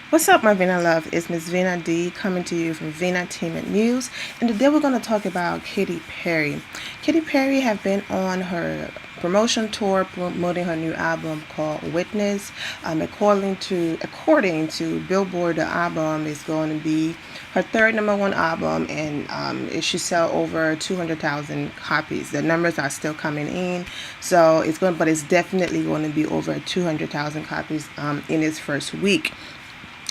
What's up, my Vina love? It's Miss Vina D coming to you from Vina Entertainment News, and today we're going to talk about Katy Perry. Katy Perry have been on her promotion tour promoting her new album called Witness. According to Billboard, the album is going to be her third number one album, and it should sell over 200,000 copies. The numbers are still coming in, so but it's definitely going to be over 200,000 copies in its first week.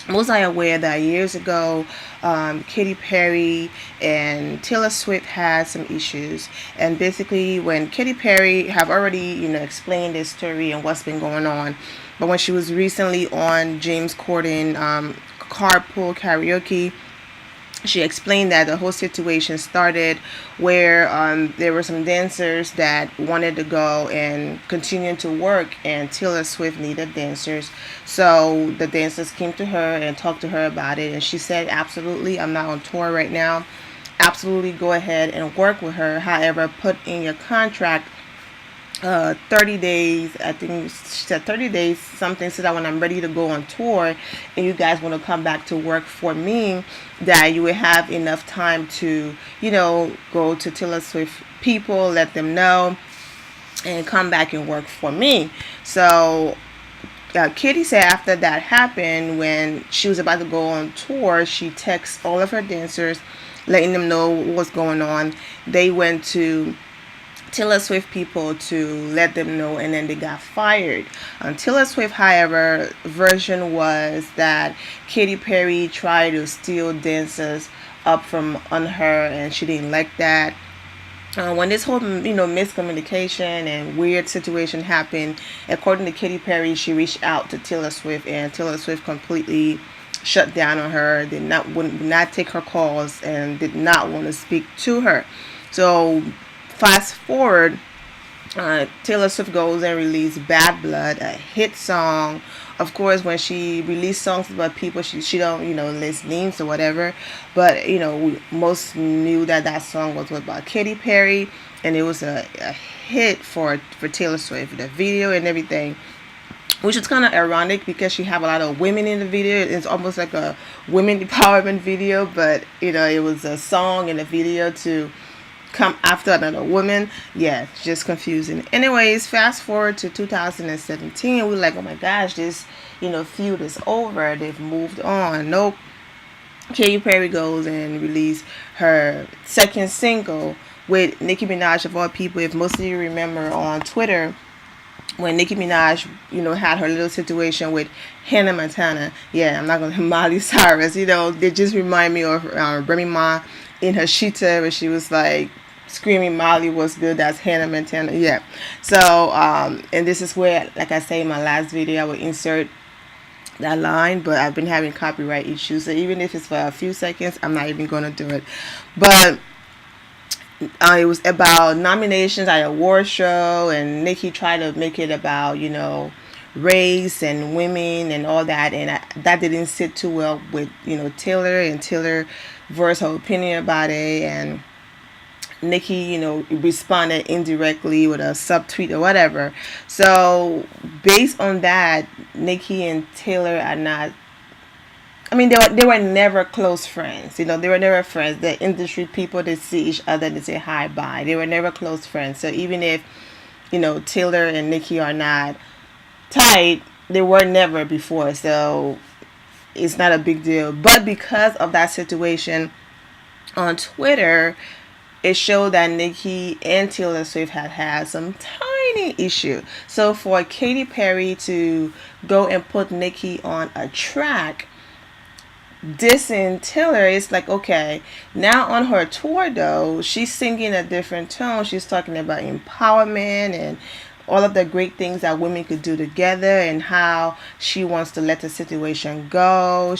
Most are aware that years ago, Katy Perry and Taylor Swift had some issues, and basically, when Katy Perry have already, explained this story and what's been going on, but when she was recently on James Corden Carpool Karaoke, she explained that the whole situation started where there were some dancers that wanted to go and continue to work, and Taylor Swift needed dancers. So the dancers came to her and talked to her about it, and she said, absolutely, I'm not on tour right now. Absolutely, go ahead and work with her. However, put in your contract 30 days. I think she said 30 days something, so that when I'm ready to go on tour and you guys want to come back to work for me, that you will have enough time to, go to Taylor Swift people, let them know, and come back and work for me. So Katy said after that happened, when she was about to go on tour, she texted all of her dancers letting them know what's going on. They went to Taylor Swift people to let them know, and then they got fired. Taylor Swift, however, version was that Katy Perry tried to steal dancers up from on her, and she didn't like that. When this whole miscommunication and weird situation happened, according to Katy Perry, she reached out to Taylor Swift, and Taylor Swift completely shut down on her. Would not take her calls and did not want to speak to her. So fast forward, Taylor Swift goes and released Bad Blood, a hit song. Of course, when she released songs about people, she don't, list names or whatever. But, we most knew that song was about Katy Perry, and it was a hit for Taylor Swift, the video and everything. Which is kind of ironic because she have a lot of women in the video. It's almost like a women empowerment video, but, it was a song and a video to come after another woman. Yeah, just confusing. Anyways, fast forward to 2017, we're like, oh my gosh, this feud is over, they've moved on. Nope. Katy Perry goes and release her second single with Nicki Minaj, of all people. If most of you remember on Twitter, when Nicki Minaj, had her little situation with Hannah Montana. Yeah, I'm not going to Miley Cyrus. They just remind me of Remy Ma in her Sheeta, where she was like screaming Molly was good. That's Hannah Montana. Yeah. So, and this is where, like I say in my last video, I will insert that line, but I've been having copyright issues. So even if it's for a few seconds, I'm not even going to do it. But it was about nominations at a award show, and Nicki tried to make it about, race and women and all that, and that didn't sit too well with, Taylor, and Taylor voiced her opinion about it, and Nicki, responded indirectly with a subtweet or whatever. So based on that, Nicki and Taylor are not, they were never close friends. They were never friends. The industry people, they see each other, they say hi, bye. They were never close friends. So even if, Taylor and Nicki are not tight, they were never before. So it's not a big deal. But because of that situation on Twitter, it showed that Nicki and Taylor Swift had some tiny issue. So for Katy Perry to go and put Nicki on a track dissing Taylor, it's like, okay, now on her tour though, she's singing a different tone. She's talking about empowerment and all of the great things that women could do together, and how she wants to let the situation go.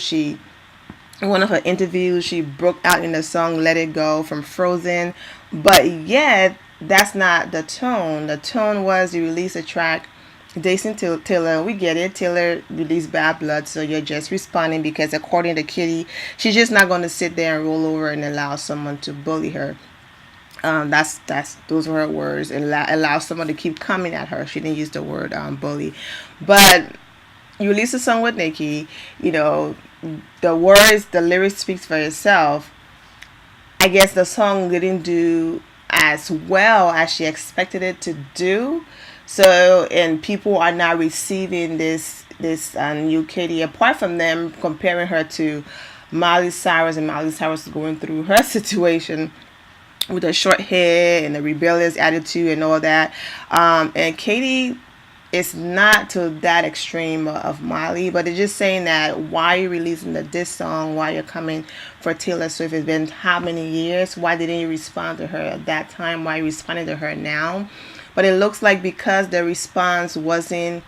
In one of her interviews, she broke out in the song Let It Go from Frozen. But yet, that's not the tone. The tone was you release a track, Jason Taylor, we get it. Taylor released Bad Blood, so you're just responding because according to Kitty, she's just not going to sit there and roll over and allow someone to bully her. That's those were her words. And allow someone to keep coming at her. She didn't use the word bully, but you release a song with Nicki, you know, the words, the lyrics speaks for itself. I guess the song didn't do as well as she expected it to do. So, and people are now receiving this new Katy. Apart from them comparing her to Miley Cyrus, and Miley Cyrus is going through her situation with the short hair and the rebellious attitude and all that. And Katy, it's not to that extreme of Miley, but it's just saying that why you're releasing the diss song, why you're coming for Taylor Swift. It's been how many years? Why didn't you respond to her at that time? Why are you responding to her now? But it looks like because the response wasn't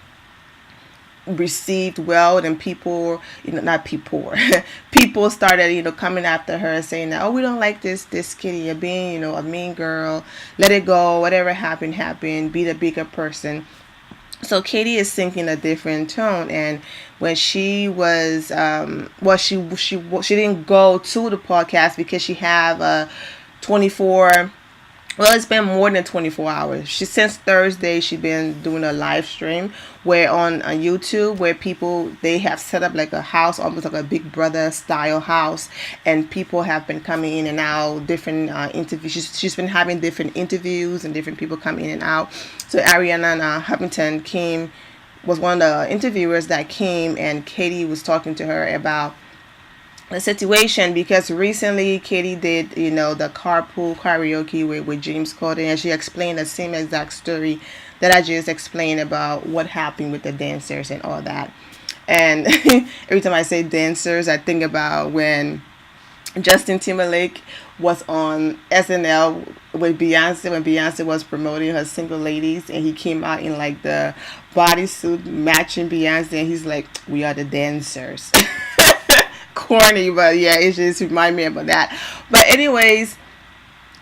received well, then people, not people, people started, coming after her saying that, oh, we don't like this Kitty, you're being, a mean girl, let it go, whatever happened, be the bigger person. So Katy is singing a different tone, and when she was, she didn't go to the podcast because she have a 24. Well, it's been more than 24 hours. Since Thursday, she's been doing a live stream where on YouTube, where they have set up like a house, almost like a Big Brother style house, and people have been coming in and out, different interviews. She's been having different interviews and different people come in and out. So Ariana Huffington was one of the interviewers that came, and Katy was talking to her about the situation, because recently Katy did, the carpool karaoke with James Corden, and she explained the same exact story that I just explained about what happened with the dancers and all that. And every time I say dancers, I think about when Justin Timberlake was on SNL with Beyonce, when Beyonce was promoting her Single Ladies, and he came out in like the bodysuit matching Beyonce, and he's like, we are the dancers. Corny, but yeah, it just remind me about that. But anyways,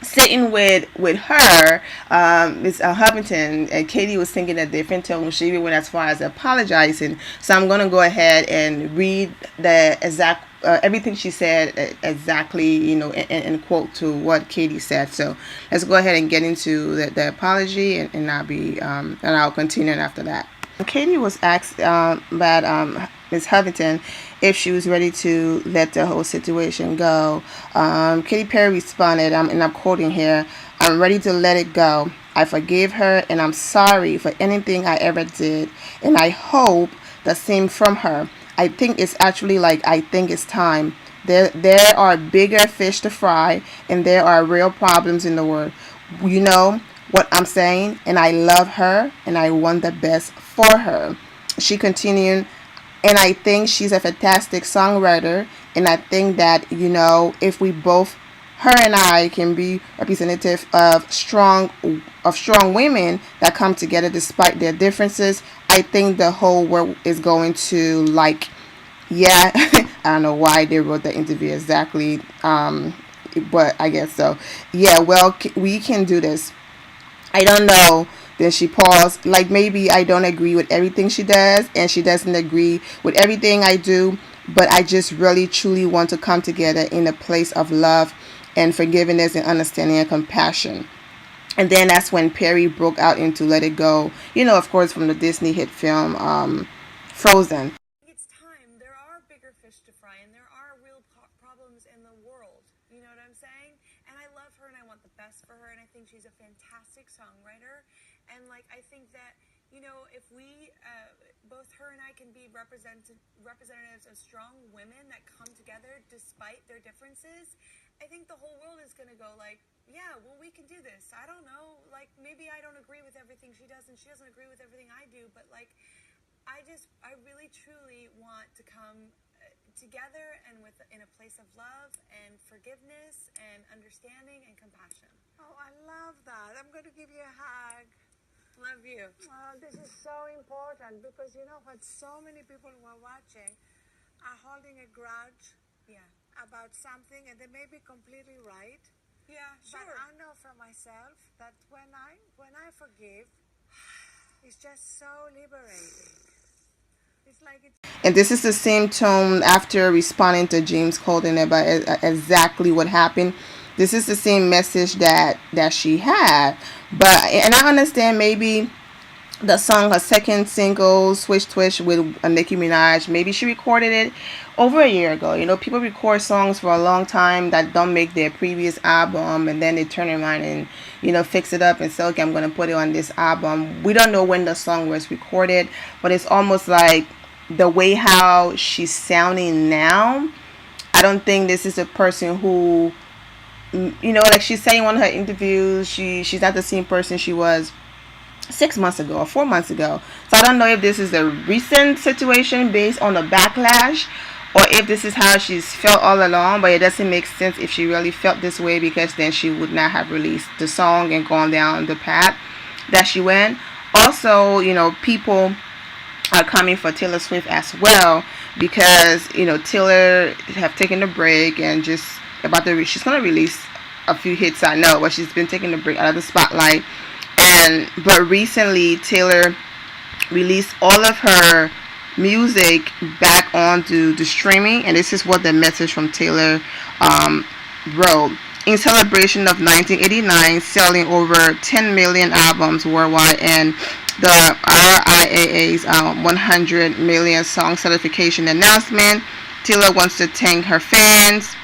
sitting with her, Miss Huffington, and Katy was singing a different tone. She even went as far as apologizing. So I'm gonna go ahead and read the exact everything she said exactly, and quote to what Katy said. So let's go ahead and get into the apology, and I'll continue after that. Katy was asked by Ms. Huffington if she was ready to let the whole situation go. Katy Perry responded, and I'm quoting here, "I'm ready to let it go. I forgive her, and I'm sorry for anything I ever did, and I hope the same from her. I think it's actually I think it's time. There are bigger fish to fry, and there are real problems in the world. You know what I'm saying? And I love her, and I want the best for her." She continued, "And I think she's a fantastic songwriter, and I think that, if we both, her and I, can be representative of strong women that come together despite their differences, I think the whole world is going to yeah." I don't know why they wrote the interview exactly, but I guess so. "Yeah, well, we can do this. I don't know." Then she paused, maybe I don't agree with everything she does, and she doesn't agree with everything I do, but I just really truly want to come together in a place of love and forgiveness and understanding and compassion. And then that's when Perry broke out into Let It Go, of course, from the Disney hit film Frozen. It's time. There are bigger fish to fry, and there are real problems in the world. You know what I'm saying? And I love her, and I want the best for her, and I think she's a fantastic songwriter. And I think that, if we, both her and I, can be representatives of strong women that come together despite their differences, I think the whole world is going to go yeah, well, we can do this. I don't know, maybe I don't agree with everything she does, and she doesn't agree with everything I do, but I really truly want to come together and in a place of love and forgiveness and understanding and compassion. Oh, I love that. I'm going to give you a hug. Love you. Oh, this is so important, because you know what? So many people who are watching are holding a grudge about something, and they may be completely right. Yeah, sure. But I know for myself that when I forgive, it's just so liberating. It's and this is the same tone after responding to James Corden about exactly what happened. This is the same message that she had. And I understand maybe the song, her second single, Swish Twish with Nicki Minaj. Maybe she recorded it over a year ago. You know, people record songs for a long time that don't make their previous album, and then they turn around and, you know, fix it up and say, okay, I'm going to put it on this album. We don't know when the song was recorded, but it's almost like the way how she's sounding now. I don't think this is a person who, you know, like she's saying in one of her interviews, she's not the same person she was 6 months ago or 4 months ago. So I don't know if this is a recent situation based on the backlash, or if this is how she's felt all along. But it doesn't make sense if she really felt this way, because then she would not have released the song and gone down the path that she went. Also, you know, people are coming for Taylor Swift as well, because, you know, Taylor have taken a break and just about to she's gonna release a few hits, I know, but she's been taking a break out of the spotlight. But recently Taylor released all of her music back onto the streaming, and this is what the message from Taylor wrote. In celebration of 1989 selling over 10 million albums worldwide and the RIAA's 100 million song certification announcement, Taylor wants to thank her fans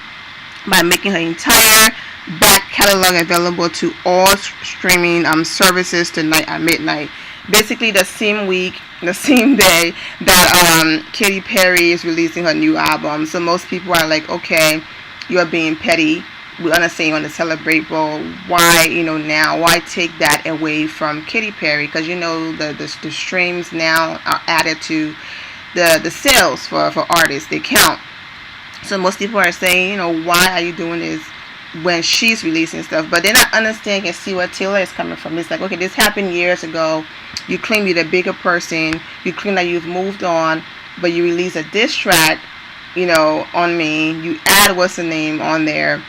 by making her entire back catalog available to all streaming services tonight at midnight. Basically, the same week, the same day that Katy Perry is releasing her new album. So most people are like, okay, you are being petty. We understand you want to celebrate, but why, you know, now? Why take that away from Katy Perry? Because, you know, the streams now are added to the sales for artists. They count. So most people are saying, you know, why are you doing this when she's releasing stuff? But then I understand and see where Taylor is coming from. It's like, okay, this happened years ago. You claim you're the bigger person. You claim that you've moved on, but you release a diss track, you know, on me. You add what's the name on there.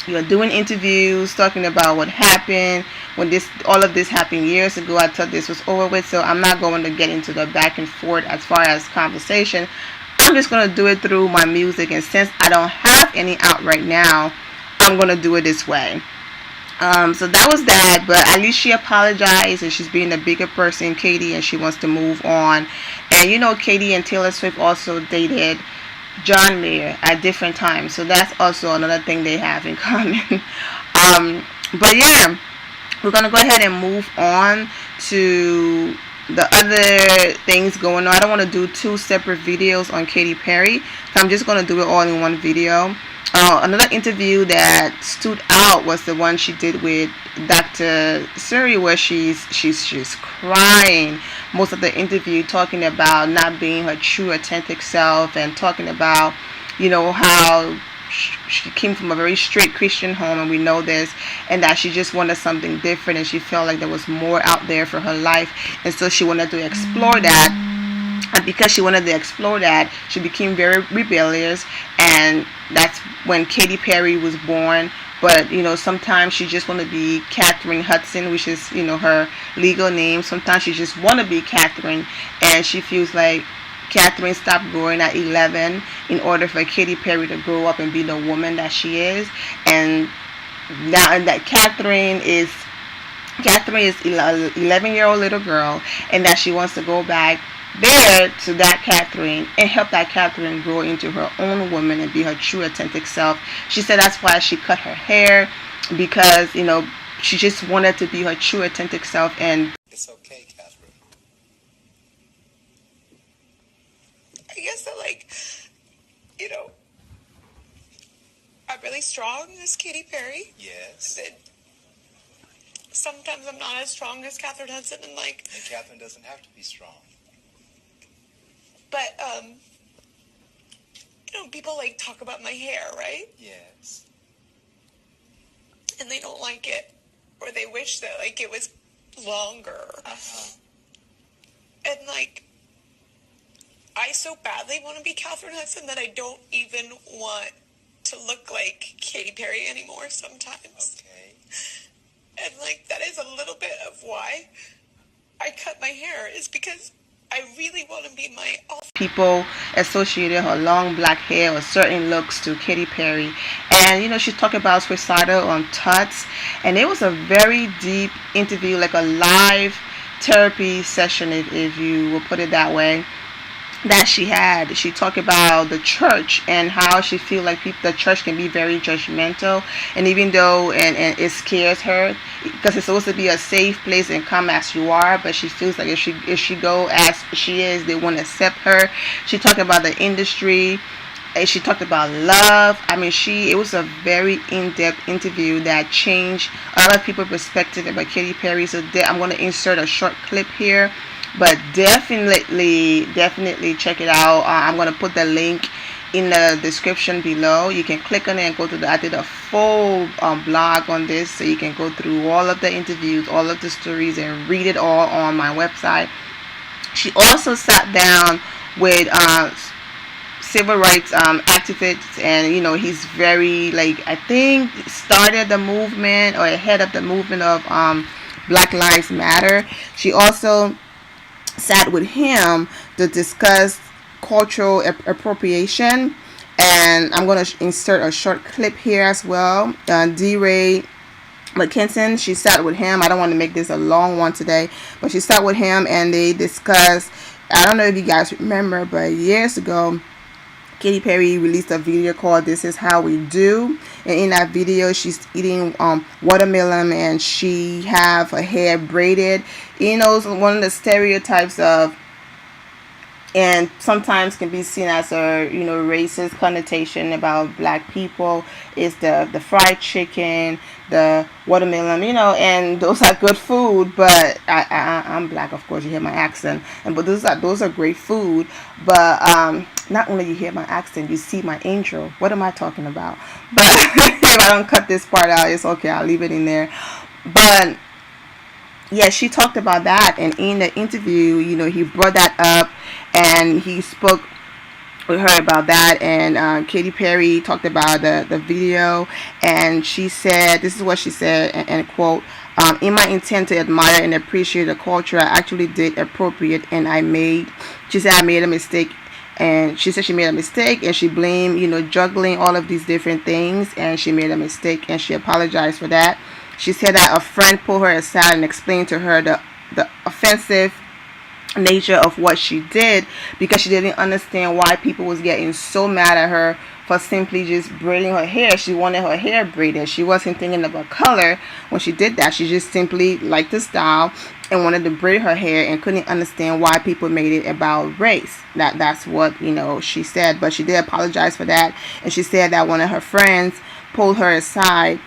You're doing interviews talking about what happened when all of this happened years ago. I thought this was over with, so I'm not going to get into the back and forth as far as conversation. I'm just going to do it through my music, and since I don't have any out right now, I'm going to do it this way. So that was that, but at least she apologized, and she's being a bigger person, Katy, and she wants to move on. And you know, Katy and Taylor Swift also dated John Mayer at different times, so that's also another thing they have in common. But yeah, we're gonna go ahead and move on to the other things going on. I don't want to do two separate videos on Katy Perry, so I'm just gonna do it all in one video. Another interview that stood out was the one she did with Dr. Siri, where she's crying most of the interview, talking about not being her true authentic self, and talking about, you know, how she came from a very strict Christian home, and we know this, and that she just wanted something different, and she felt like there was more out there for her life, and so she wanted to explore that. And because she wanted to explore that, she became very rebellious, and that's when Katy Perry was born. But, you know, sometimes she just want to be Catherine Hudson, which is, you know, her legal name. Sometimes she just want to be Catherine, and she feels like Catherine stopped growing at 11 in order for Katy Perry to grow up and be the woman that she is. And now that Catherine is 11-year-old little girl, and that she wants to go back there to that Catherine and help that Catherine grow into her own woman and be her true authentic self. She said that's why she cut her hair, because, you know, she just wanted to be her true authentic self. And it's okay, Catherine. I guess that, like, you know, I'm really strong as Katy Perry. Yes. But sometimes I'm not as strong as Catherine Hudson, and like. And Catherine doesn't have to be strong. But you know, people like talk about my hair, right? Yes. And they don't like it, or they wish that like it was longer. And like, I so badly want to be Catherine Hudson that I don't even want to look like Katy Perry anymore sometimes. Okay. And like, that is a little bit of why I cut my hair, is because I really want to be my people associated her long black hair or certain looks to Katy Perry. And, you know, she talked about Suicidal on Tuts, and it was a very deep interview, like a live therapy session, if you will put it that way, that she had. She talked about the church and how she feel like the church can be very judgmental, and even though and it scares her because it's supposed to be a safe place and come as you are, but she feels like if she go as she is, they won't accept her. She talked about the industry. And she talked about love. I mean, it was a very in-depth interview that changed a lot of people's perspective about Katy Perry. So I'm going to insert a short clip here, but definitely check it out. I'm going to put the link in the description below. You can click on it and go to I did a full blog on this, so you can go through all of the interviews, all of the stories, and read it all on my website. She also sat down with civil rights activists, and he's very, like, I think started the movement or head of the movement of Black Lives Matter. She also sat with him to discuss cultural appropriation, and I'm going to insert a short clip here as well. D-Ray McKinson, she sat with him. I don't want to make this a long one today, but she sat with him and they discussed, I don't know if you guys remember, but years ago Katy Perry released a video called This Is How We Do, and in that video she's eating watermelon, and she have her hair braided. One of the stereotypes of, and sometimes can be seen as a racist connotation about black people, is the fried chicken, the watermelon, and those are good food. But I'm black, of course. You hear my accent, but those are great food. But not only you hear my accent, you see my angel. What am I talking about? But if I don't cut this part out, it's okay. I'll leave it in there. But yeah, she talked about that, and in the interview, he brought that up, and he spoke with her about that, and Katy Perry talked about the video, and she said, this is what she said, and quote, in my intent to admire and appreciate the culture, I actually did appropriate, and she said I made a mistake, and she said she made a mistake, and she blamed, juggling all of these different things, and she made a mistake, and she apologized for that. She said that a friend pulled her aside and explained to her the offensive nature of what she did, because she didn't understand why people was getting so mad at her for simply just braiding her hair. She wanted her hair braided. She wasn't thinking about color when she did that. She just simply liked the style and wanted to braid her hair and couldn't understand why people made it about race. That's what she said. But she did apologize for that, and she said that one of her friends pulled her aside,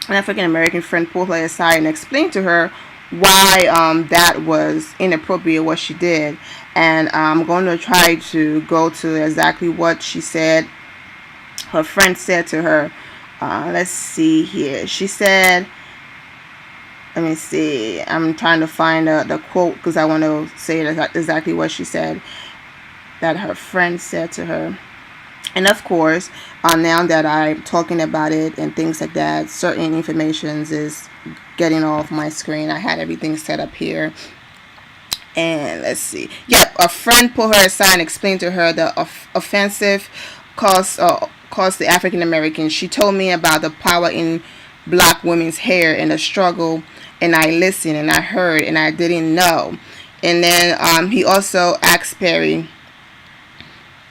an African American friend pulled her aside and explained to her why that was inappropriate, what she did. And I'm going to try to go to exactly what she said. Her friend said to her, let's see here. She said, let me see, I'm trying to find the quote because I want to say exactly what she said that her friend said to her. And of course, now that I'm talking about it and things like that, certain information is getting off my screen. I had everything set up here. And let's see. Yep, a friend pulled her aside and explained to her the offensive caused the African Americans. She told me about the power in black women's hair and the struggle, and I listened and I heard and I didn't know. And then he also asked Perry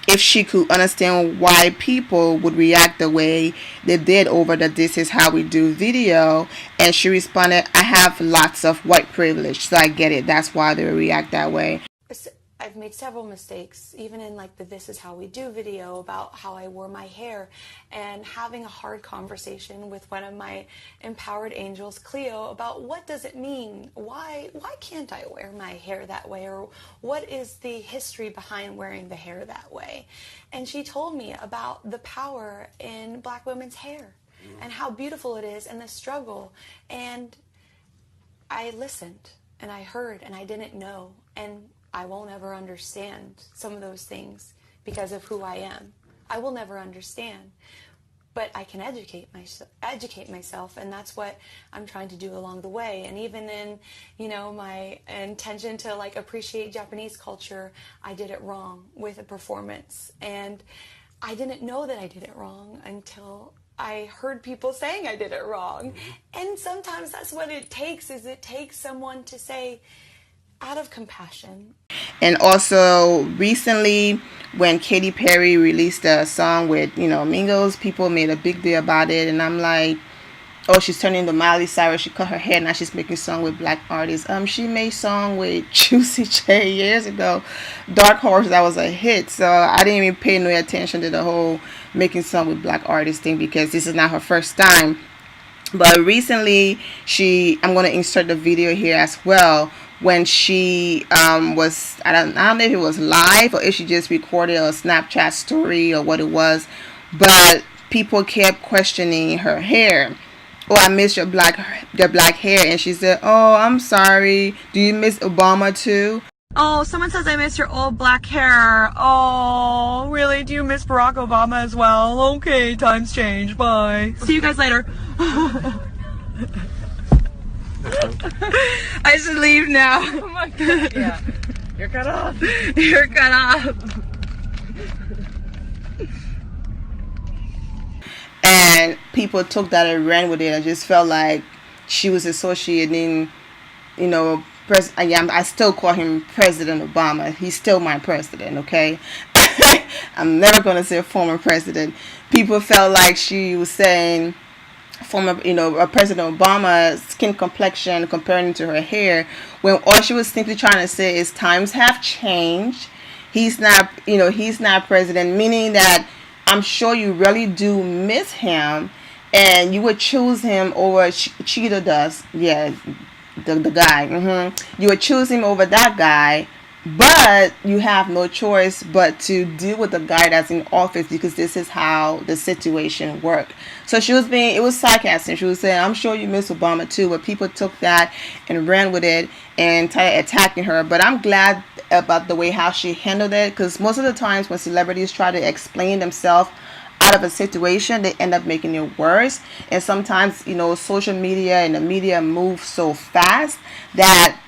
if she could understand why people would react the way they did over the This Is How We Do video. And she responded, I have lots of white privilege, so I get it. That's why they react that way. I've made several mistakes, even in like the This Is How We Do video about how I wore my hair, and having a hard conversation with one of my empowered angels, Cleo, about what does it mean? Why can't I wear my hair that way? Or what is the history behind wearing the hair that way? And she told me about the power in black women's hair and how beautiful it is and the struggle. And I listened and I heard and I didn't know, and I won't ever understand some of those things because of who I am. I will never understand, but I can educate myself, and that's what I'm trying to do along the way. And even in, my intention to like appreciate Japanese culture, I did it wrong with a performance, and I didn't know that I did it wrong until I heard people saying I did it wrong. And sometimes that's what it takes, is it takes someone to say, out of compassion. And also recently, when Katy Perry released a song with, Mingles, people made a big deal about it. And I'm like, oh, she's turning to Miley Cyrus. She cut her hair. Now she's making song with black artists. She made song with Juicy J years ago. Dark Horse, that was a hit. So I didn't even pay no attention to the whole making song with black artists thing because this is not her first time. But recently, I'm going to insert the video here as well, when she was, I don't know if it was live or if she just recorded a Snapchat story or what it was, but people kept questioning her hair. Oh, I miss your black hair. And she said, oh, I'm sorry. Do you miss Obama too? Oh, someone says I miss your old black hair. Oh, really? Do you miss Barack Obama as well? Okay, times change. Bye. See you guys later. I should leave now. Oh my god. Yeah. You're cut off. You're cut off. And people took that and ran with it. I just felt like she was associating, I still call him President Obama. He's still my president, okay? I'm never going to say former president. People felt like she was saying former, President Obama's skin complexion, comparing to her hair, when all she was simply trying to say is times have changed. He's not president, meaning that I'm sure you really do miss him, and you would choose him over Cheetah Dust. Yeah, the guy. You would choose him over that guy, but you have no choice but to deal with the guy that's in office because this is how the situation worked. So it was sarcastic. She was saying, I'm sure you miss Obama too, but people took that and ran with it and started attacking her. But I'm glad about the way how she handled it, because most of the times when celebrities try to explain themselves out of a situation, they end up making it worse. And sometimes, social media and the media move so fast that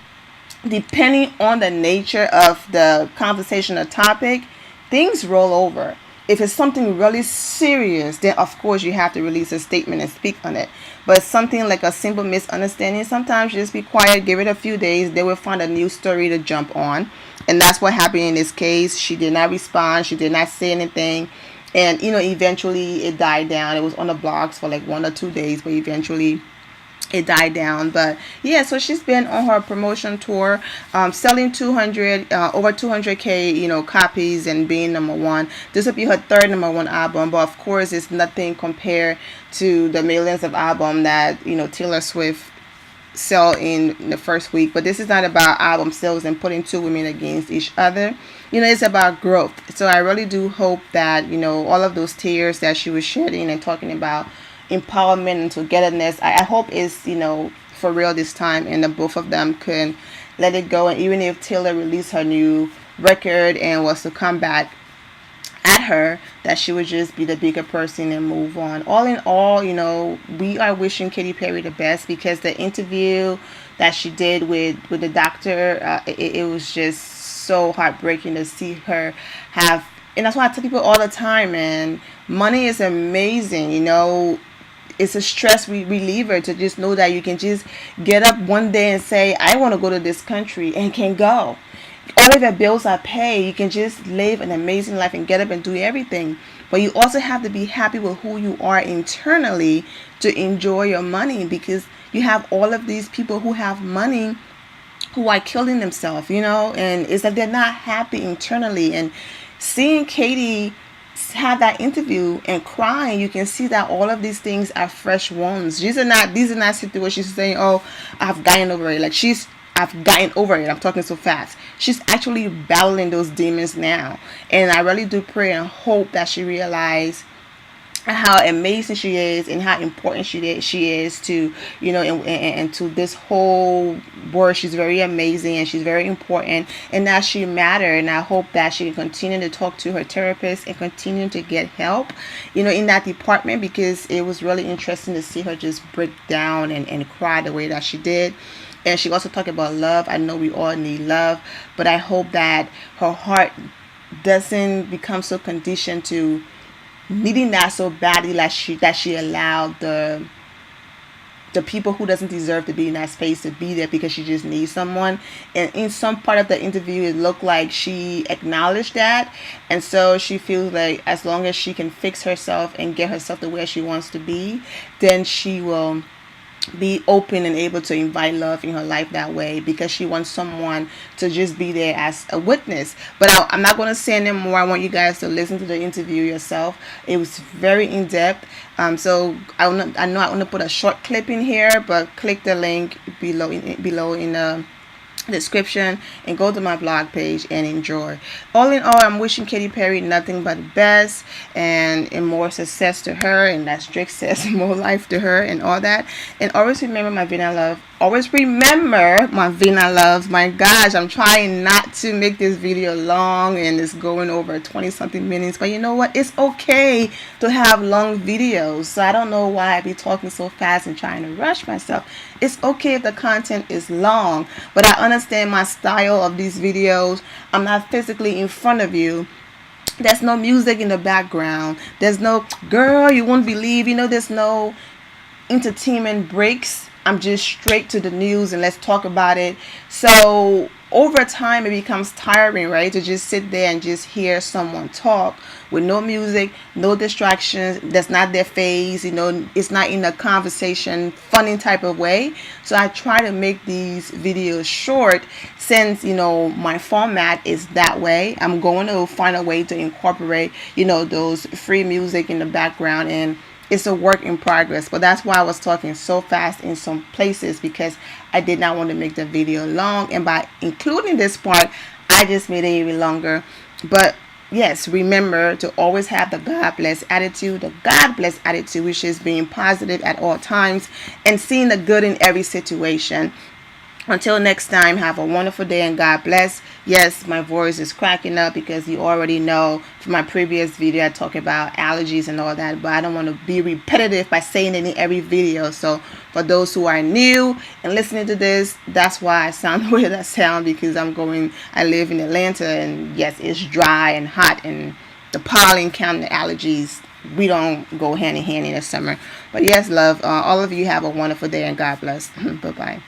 depending on the nature of the conversation or topic, things roll over. If it's something really serious, then of course you have to release a statement and speak on it. But something like a simple misunderstanding, sometimes you just be quiet, give it a few days, they will find a new story to jump on. And that's what happened in this case. She did not respond. She did not say anything. And, eventually it died down. It was on the blogs for like 1 or 2 days, but eventually it died down. But yeah, so she's been on her promotion tour, selling over 200k copies and being number one. This will be her third number one album, but of course it's nothing compared to the millions of albums that Taylor Swift sell in the first week. But this is not about album sales and putting two women against each other. It's about growth. So I really do hope that all of those tears that she was shedding and talking about empowerment and togetherness, I hope is for real this time, and the both of them can let it go. And even if Taylor released her new record and was to come back at her, that she would just be the bigger person and move on. All in all, we are wishing Katy Perry the best, because the interview that she did with the doctor, it was just so heartbreaking to see her have. And that's why I tell people all the time, man, money is amazing. It's a stress reliever to just know that you can just get up one day and say, I want to go to this country, and can go. All of your bills are paid. You can just live an amazing life and get up and do everything. But you also have to be happy with who you are internally to enjoy your money, because you have all of these people who have money who are killing themselves, and it's like they're not happy internally. And seeing Katy had that interview and crying, you can see that all of these things are fresh wounds. These are not situations saying, oh, I've gotten over it. I've gotten over it. I'm talking so fast. She's actually battling those demons now. And I really do pray and hope that she realizes how amazing she is and how important she is to, and to this whole world. She's very amazing and she's very important, and that she matters. And I hope that she can continue to talk to her therapist and continue to get help, in that department, because it was really interesting to see her just break down and cry the way that she did. And she also talked about love. I know we all need love, but I hope that her heart doesn't become so conditioned to needing that so badly that she allowed the the people who doesn't deserve to be in that space to be there because she just needs someone. And in some part of the interview, it looked like she acknowledged that, and so she feels like as long as she can fix herself and get herself to where she wants to be, then she will be open and able to invite love in her life that way, because she wants someone to just be there as a witness. But I'm not going to say any more. I want you guys to listen to the interview yourself. It was very in-depth. So I know I want to put a short clip in here, but click the link below in the description and go to my blog page and enjoy. All in all, I'm wishing Katy Perry nothing but the best and more success to her, and that's Drake says, more life to her and all that. And always remember, my Vina love, always remember, my Vina loves. My gosh, I'm trying not to make this video long and it's going over 20 something minutes, but you know what, it's okay to have long videos. So I don't know why I be talking so fast and trying to rush myself. It's okay if the content is long, but I understand my style of these videos. I'm not physically in front of you. There's no music in the background. There's no, girl, you won't believe, there's no entertainment breaks. I'm just straight to the news and let's talk about it. So over time it becomes tiring, right, to just sit there and just hear someone talk with no music, no distractions. That's not their phase, it's not in a conversation funny type of way. So I try to make these videos short, since my format is that way. I'm going to find a way to incorporate those free music in the background, and it's a work in progress. But that's why I was talking so fast in some places, because I did not want to make the video long, and by including this part I just made it even longer. But yes, remember to always have the God bless attitude, which is being positive at all times and seeing the good in every situation. Until next time, have a wonderful day and God bless. Yes, my voice is cracking up because you already know from my previous video I talk about allergies and all that, but I don't want to be repetitive by saying it in every video. So for those who are new and listening to this, that's why I sound the way that I sound, because I live in Atlanta, and yes, it's dry and hot, and the pollen count, the allergies, we don't go hand in hand in the summer. But yes, love, all of you have a wonderful day and God bless. Bye-bye.